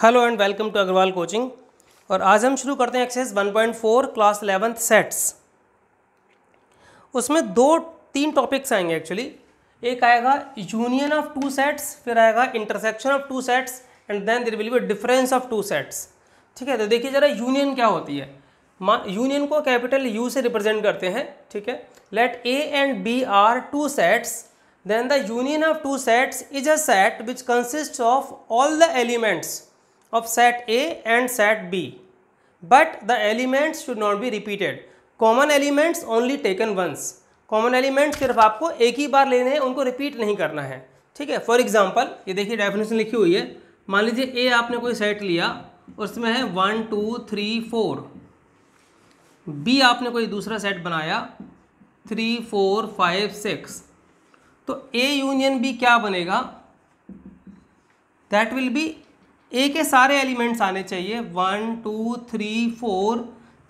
Hello and welcome to Agrawal coaching. और आज हम शुरू करते हैं एक्सरसाइज 1.4 क्लास 11th सेट्स। उसमें तीन टॉपिक्स आएंगे एक्चुअली। एक आएगा यूनियन ऑफ टू सेट्स, फिर आएगा intersection of two sets and then there will be difference of two sets. ठीक है, तो देखिए जरा यूनियन क्या होती है। यूनियन को कैपिटल यू से रिप्रेजेंट करते हैं। ठीक है, let A and B are two sets, then the union of two sets is a set which consists of all the elements of set A and set B, but the elements should not be repeated. Common elements only taken once. Common elements सिर्फ आपको एक ही बार लेने हैं, उनको repeat नहीं करना है। ठीक है, फॉर एग्जाम्पल ये देखिए डेफिनेशन लिखी हुई है। मान लीजिए ए आपने कोई सेट लिया, उसमें है 1 2 3 4। बी आपने कोई दूसरा सेट बनाया 3 4 5 6। तो ए यूनियन बी क्या बनेगा? दैट विल बी ए के सारे एलिमेंट्स आने चाहिए 1 2 3 4।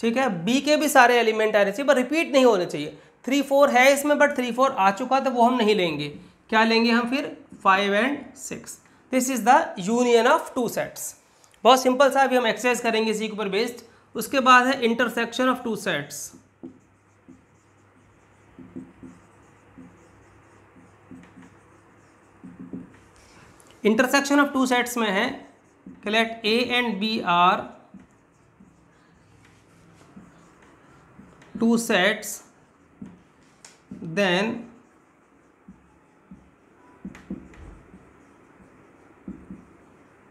ठीक है, बी के भी सारे एलिमेंट आने चाहिए, पर रिपीट नहीं होने चाहिए। 3 4 है इसमें, बट 3 4 आ चुका तो वो हम नहीं लेंगे। क्या लेंगे हम फिर? 5 and 6। This is the union of two sets. बहुत सिंपल सा अभी हम एक्सरसाइज करेंगे इसी के ऊपर बेस्ड। उसके बाद है intersection of two sets. Intersection of two sets में है कि let A and B are two sets, then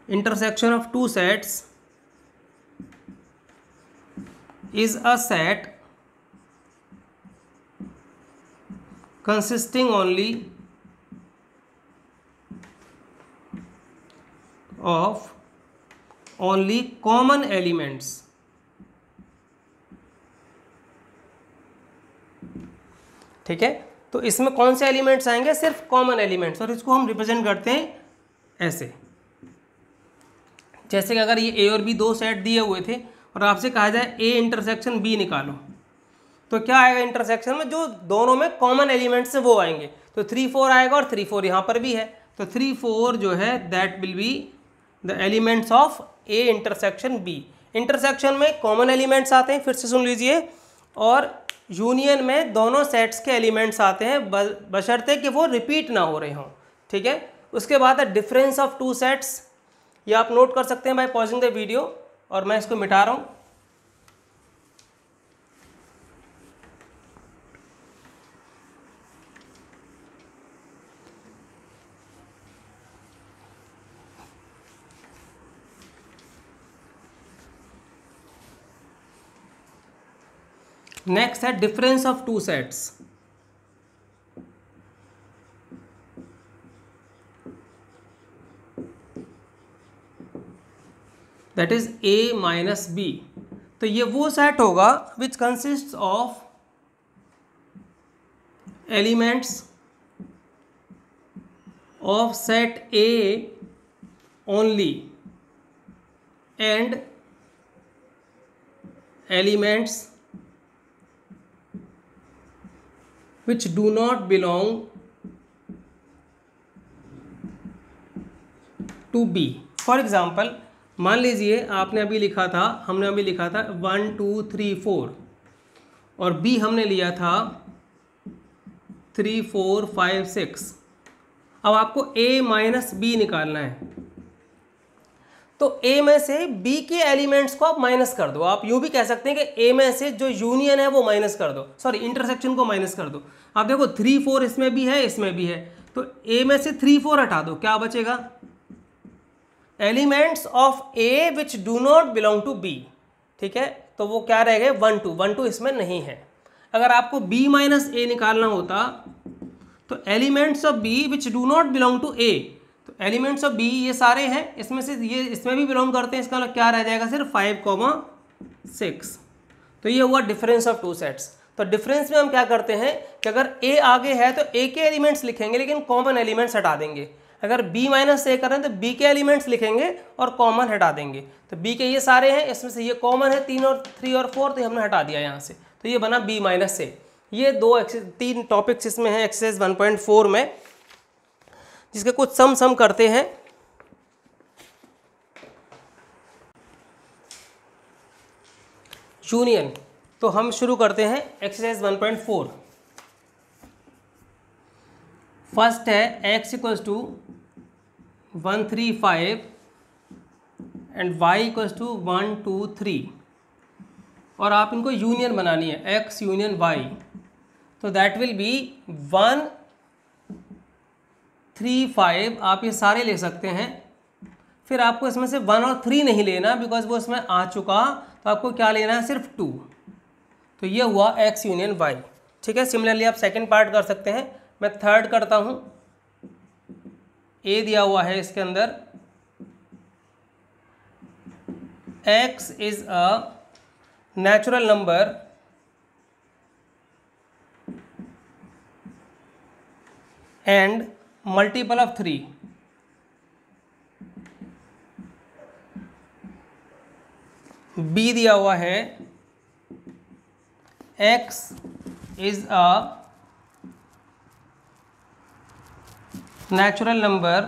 intersection of two sets is a set consisting only of only common elements. ठीक है, तो इसमें कौन से एलिमेंट्स आएंगे? सिर्फ कॉमन एलिमेंट्स। और इसको हम रिप्रेजेंट करते हैं ऐसे, जैसे कि अगर ये ए और बी दो सेट दिए हुए थे और आपसे कहा जाए ए इंटरसेक्शन बी निकालो, तो क्या आएगा इंटरसेक्शन में? जो दोनों में कॉमन एलिमेंट्स हैं वो आएंगे। तो 3 4 आएगा और 3 4 यहाँ पर भी है, तो 3 4 जो है that will be the elements of A intersection B. Intersection में कॉमन एलिमेंट्स आते हैं, फिर से सुन लीजिए, और यूनियन में दोनों सेट्स के एलिमेंट्स आते हैं बशर्ते कि वो रिपीट ना हो रहे हों। ठीक है, उसके बाद है डिफरेंस ऑफ टू सेट्स। ये आप नोट कर सकते हैं बाय पॉजिंग द वीडियो, और मैं इसको मिटा रहा हूँ। नेक्स्ट है difference of two sets. That is A minus B. तो ये वो सेट होगा which consist of elements of set A only and elements which do not belong to B. For example मान लीजिए आपने अभी लिखा था, हमने अभी लिखा था 1 2 3 4, और B हमने लिया था 3 4 5 6। अब आपको A माइनस बी निकालना है, तो A में से B के एलिमेंट्स को आप माइनस कर दो। आप यूँ भी कह सकते हैं कि A में से जो यूनियन है वो माइनस कर दो, सॉरी इंटरसेक्शन को माइनस कर दो। आप देखो 3 4 इसमें भी है, इसमें भी है, तो A में से 3 4 हटा दो, क्या बचेगा? Elements of A which do not belong to B। ठीक है, तो वो क्या रह गए? 1 2। 1 2 इसमें नहीं है। अगर आपको B माइनस ए निकालना होता तो elements of B which do not belong to A, तो एलिमेंट्स ऑफ बी ये सारे हैं, इसमें से ये इसमें भी बिलोंग करते हैं, इसका मतलब क्या रह जाएगा? सिर्फ 5 6। तो ये हुआ डिफरेंस ऑफ टू सेट्स। तो डिफरेंस में हम क्या करते हैं कि अगर ए आगे है तो ए के एलिमेंट्स लिखेंगे लेकिन कॉमन एलिमेंट्स हटा देंगे। अगर बी माइनस ए करें तो बी के एलिमेंट्स लिखेंगे और कॉमन हटा देंगे। तो बी के ये सारे हैं, इसमें से ये कॉमन है 3 और 3 और 4, तो हमने हटा दिया यहाँ से, तो ये बना बी माइनस ए। ये तीन टॉपिक्स इसमें हैं एक्सरसाइज 1.4 में, जिसके कुछ सम करते हैं। यूनियन। तो हम शुरू करते हैं एक्सरसाइज 1.4। फर्स्ट है x equals to 135 and y equals to 1 2 3 और आप इनको यूनियन बनानी है x यूनियन y। तो दैट विल बी 1 3 5। आप ये सारे ले सकते हैं। फिर आपको इसमें से 1 और 3 नहीं लेना बिकॉज वो इसमें आ चुका। तो आपको क्या लेना है, सिर्फ 2। तो ये हुआ x यूनियन y। ठीक है। सिमिलरली आप सेकंड पार्ट कर सकते हैं। मैं थर्ड करता हूँ। a दिया हुआ है इसके अंदर x is a natural number and multiple of 3। b दिया हुआ है x is a natural number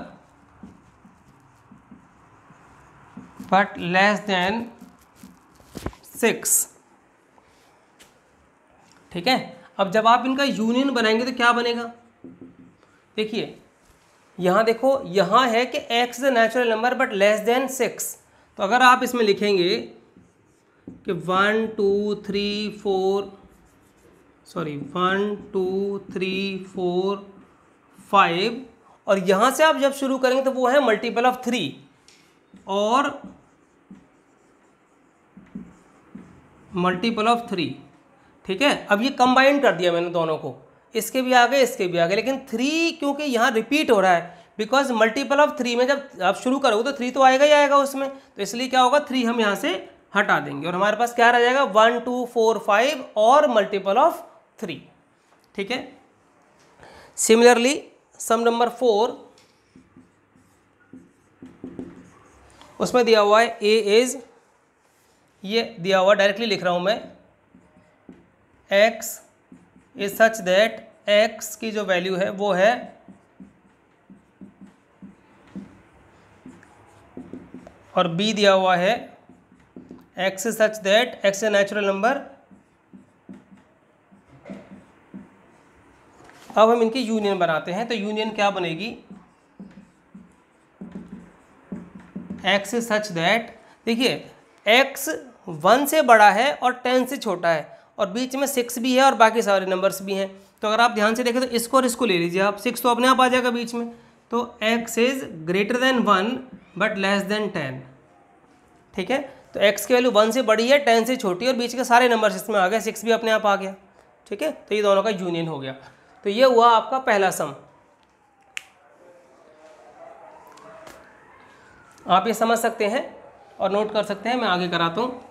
but less than 6। ठीक है। अब जब आप इनका यूनियन बनाएंगे तो क्या बनेगा, देखिए यहाँ देखो, यहाँ है कि x is a natural number but less than 6। तो अगर आप इसमें लिखेंगे कि 1 2 3 4 सॉरी 1 2 3 4 5 और यहाँ से आप जब शुरू करेंगे तो वो है मल्टीपल ऑफ 3 और मल्टीपल ऑफ 3। ठीक है। अब ये कंबाइन कर दिया मैंने दोनों को, इसके भी आगे इसके भी आगे, लेकिन 3 क्योंकि यहाँ रिपीट हो रहा है बिकॉज मल्टीपल ऑफ 3 में जब आप शुरू करोगे तो 3 तो आएगा ही आएगा उसमें। तो इसलिए क्या होगा, 3 हम यहाँ से हटा देंगे और हमारे पास क्या रह जाएगा 1 2 4 5 और मल्टीपल ऑफ 3। ठीक है। सिमिलरली सम नंबर 4, उसमें दिया हुआ है a इज, ये दिया हुआ डायरेक्टली लिख रहा हूं मैं, x is such that x की जो वैल्यू है वो है और b दिया हुआ है x is such that x a natural number. अब हम इनकी यूनियन बनाते हैं। तो यूनियन क्या बनेगी, x इज सच दैट, देखिए x 1 से बड़ा है और 10 से छोटा है और बीच में 6 भी है और बाकी सारे नंबर्स भी हैं। तो अगर आप ध्यान से देखें तो इसको और इसको ले लीजिए आप, 6 तो अपने आप आ जाएगा बीच में। तो x is greater than 1 but less than 10। ठीक है। तो x की वैल्यू 1 से बड़ी है, 10 से छोटी, और बीच के सारे नंबर्स इसमें आ गए, 6 भी अपने आप आ गया। ठीक है। तो ये दोनों का यूनियन हो गया। तो ये हुआ आपका पहला सम। आप ये समझ सकते हैं और नोट कर सकते हैं। मैं आगे कराता हूँ।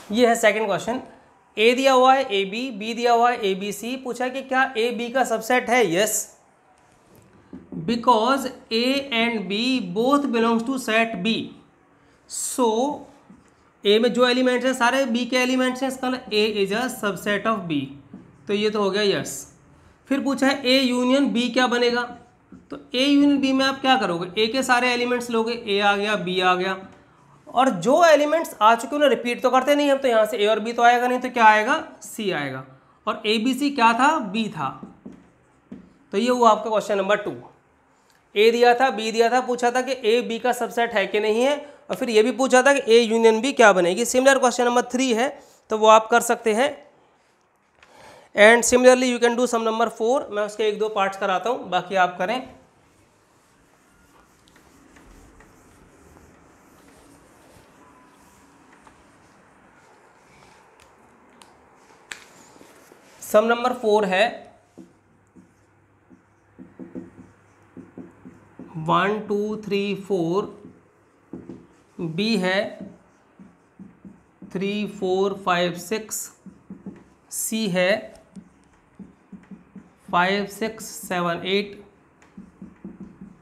ये है सेकंड क्वेश्चन। ए दिया हुआ है ए बी, बी दिया हुआ है ए बी सी। पूछा कि क्या ए बी का सबसेट है, yes, because A and B both belongs to set B. So A में जो एलिमेंट्स हैं सारे बी के एलिमेंट्स हैं, इसका A is a subset of B. तो ये तो हो गया यस। फिर पूछा है ए यूनियन बी क्या बनेगा। तो ए यूनियन बी में आप क्या करोगे, ए के सारे एलिमेंट्स लोगे, ए आ गया बी आ गया, और जो एलिमेंट्स आ चुके उन्हें रिपीट तो करते नहीं हम, तो यहाँ से ए और बी तो आएगा नहीं, तो क्या आएगा, सी आएगा। और ए बी सी क्या था, बी था। तो ये हुआ आपका क्वेश्चन नंबर 2। ए दिया था, बी दिया था, पूछा था कि ए बी का सबसेट है कि नहीं है, और फिर ये भी पूछा था कि ए यूनियन बी क्या बनेगी। सिमिलर क्वेश्चन नंबर 3 है, तो वो आप कर सकते हैं। And similarly you can do some number 4। मैं उसके 1-2 पार्ट्स कराता हूँ, बाकी आप करें। सम नंबर 4 है 1 2 3 4, बी है 3 4 5 6, सी है 5 6 7 8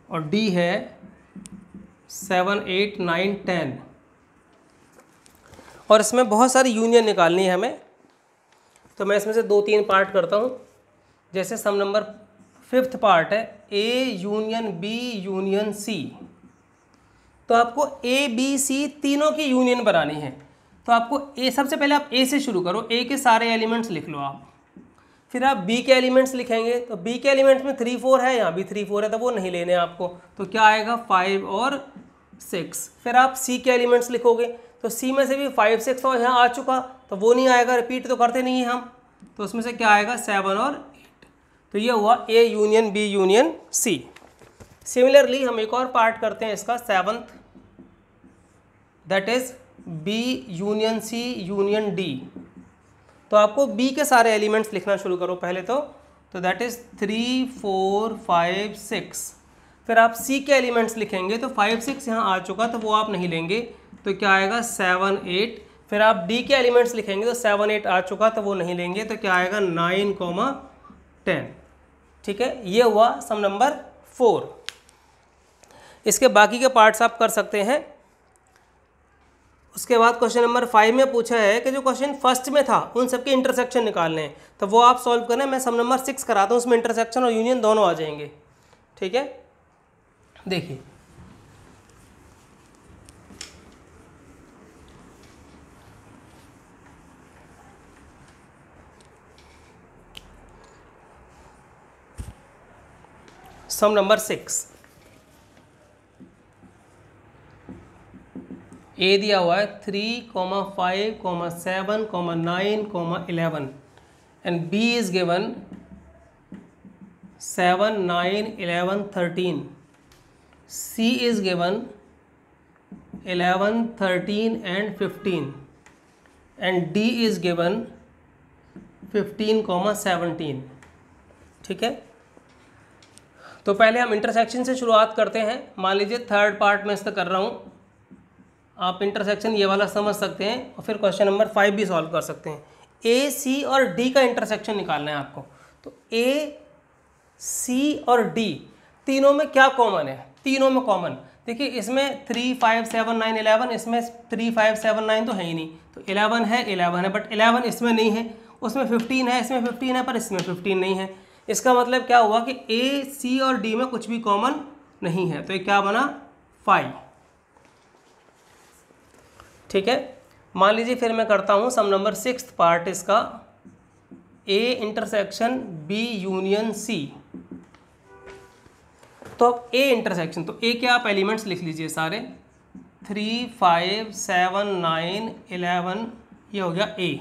और डी है 7 8 9 10। और इसमें बहुत सारी यूनियन निकालनी है हमें, तो मैं इसमें से 2-3 पार्ट करता हूँ। जैसे सम नंबर 5th पार्ट है A union B union C, तो आपको ए बी सी तीनों की यूनियन बनानी है। तो आपको ए, सबसे पहले आप ए से शुरू करो, ए के सारे एलिमेंट्स लिख लो आप, फिर आप बी के एलिमेंट्स लिखेंगे। तो बी के एलिमेंट्स में 3 4 है, यहाँ भी 3 4 है, तो वो नहीं लेने आपको, तो क्या आएगा 5 और 6। फिर आप सी के एलिमेंट्स लिखोगे, तो सी में से भी 5 6 और यहाँ आ चुका, तो वो नहीं आएगा, रिपीट तो करते नहीं हैं हम, तो उसमें से क्या आएगा 7 और 8। तो ये हुआ A union B union C. Similarly हम एक और पार्ट करते हैं इसका 7th, that is B union C union D. तो आपको बी के सारे एलिमेंट्स लिखना शुरू करो पहले तो दैट इज 3 4 5 6। फिर आप सी के एलिमेंट्स लिखेंगे, तो 5 6 यहाँ आ चुका, तो वो आप नहीं लेंगे, तो क्या आएगा 7 8। फिर आप डी के एलिमेंट्स लिखेंगे, तो 7 8 आ चुका, तो वो नहीं लेंगे, तो क्या आएगा 9 10। ठीक है, ये हुआ सम नंबर 4। इसके बाकी के पार्ट्स आप कर सकते हैं। उसके बाद क्वेश्चन नंबर 5 में पूछा है कि जो क्वेश्चन फर्स्ट में था उन सबके इंटरसेक्शन निकालने हैं, तो वो आप सॉल्व करना है। मैं सम नंबर 6 कराता हूँ, उसमें इंटरसेक्शन और यूनियन दोनों आ जाएंगे। ठीक है, देखिए सम नंबर 6, ए दिया हुआ है 3, 5, 7, 9, 11 and B is given 7 9 11 13, C is given 11 13 and 15 and D is given 15, 17। ठीक है, तो पहले हम इंटरसेक्शन से शुरुआत करते हैं। मान लीजिए 3rd पार्ट में इसका कर रहा हूँ, आप इंटरसेक्शन ये वाला समझ सकते हैं और फिर क्वेश्चन नंबर 5 भी सॉल्व कर सकते हैं। ए सी और डी का इंटरसेक्शन निकालना है आपको। तो ए सी और डी तीनों में क्या कॉमन है? तीनों में कॉमन देखिए, इसमें 3 5 7 9 11, इसमें 3 5 7 9 तो है ही नहीं, तो 11 है, बट 11 इसमें नहीं है, उसमें 15 है, इसमें 15 है, पर इसमें 15 नहीं है। इसका मतलब क्या हुआ कि ए सी और डी में कुछ भी कॉमन नहीं है, तो ये क्या बना 5। ठीक है, मान लीजिए फिर मैं करता हूँ सम नंबर 6th पार्ट इसका, A intersection B union C. तो अब ए इंटरसेक्शन, तो ए के आप एलिमेंट्स लिख लीजिए सारे, 3 5 7 9 11, ये हो गया A.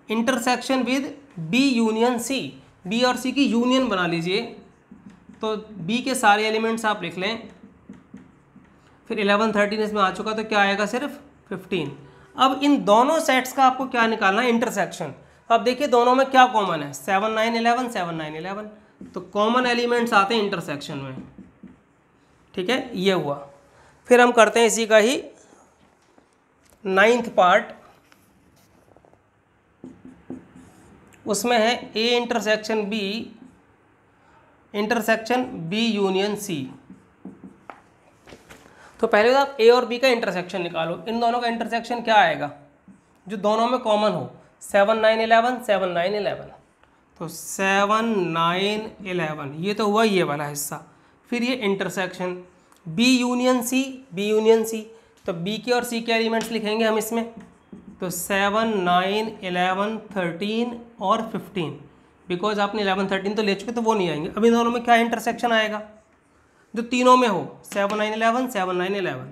Intersection with B union C, B और सी की यूनियन बना लीजिए, तो बी के सारे एलिमेंट्स आप लिख लें। फिर 11 13 इसमें आ चुका, तो क्या आएगा सिर्फ 15। अब इन दोनों सेट्स का आपको क्या निकालना है? इंटरसेक्शन। अब देखिए दोनों में क्या कॉमन है, 7 9 11 7 9 11, तो कॉमन एलिमेंट्स आते हैं इंटरसेक्शन में। ठीक है, ये हुआ। फिर हम करते हैं इसी का ही 9th पार्ट, उसमें है A intersection B union C. तो पहले तो आप ए और बी का इंटरसेक्शन निकालो। इन दोनों का इंटरसेक्शन क्या आएगा जो दोनों में कॉमन हो? 7 9 11 7 9 11, तो 7 9 11, ये तो हुआ ये वाला हिस्सा। फिर ये इंटरसेक्शन बी यूनियन सी, तो बी के और सी के एलिमेंट्स लिखेंगे हम इसमें, तो 7 9 11 13 और 15, बिकॉज आपने 11 13 तो ले चुके, तो वो नहीं आएंगे। अब इन दोनों में क्या इंटरसेक्शन आएगा जो तीनों में हो? 7 9 11 7 9 11।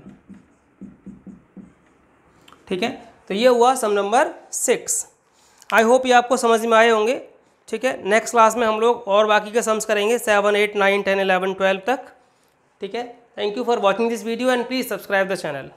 ठीक है, तो ये हुआ सम नंबर 6। आई होप ये आपको समझ में आए होंगे। ठीक है, नेक्स्ट क्लास में हम लोग और बाकी के सम्स करेंगे 7 8 9 10 11 12 तक। ठीक है, thank you for watching this video and please subscribe the channel.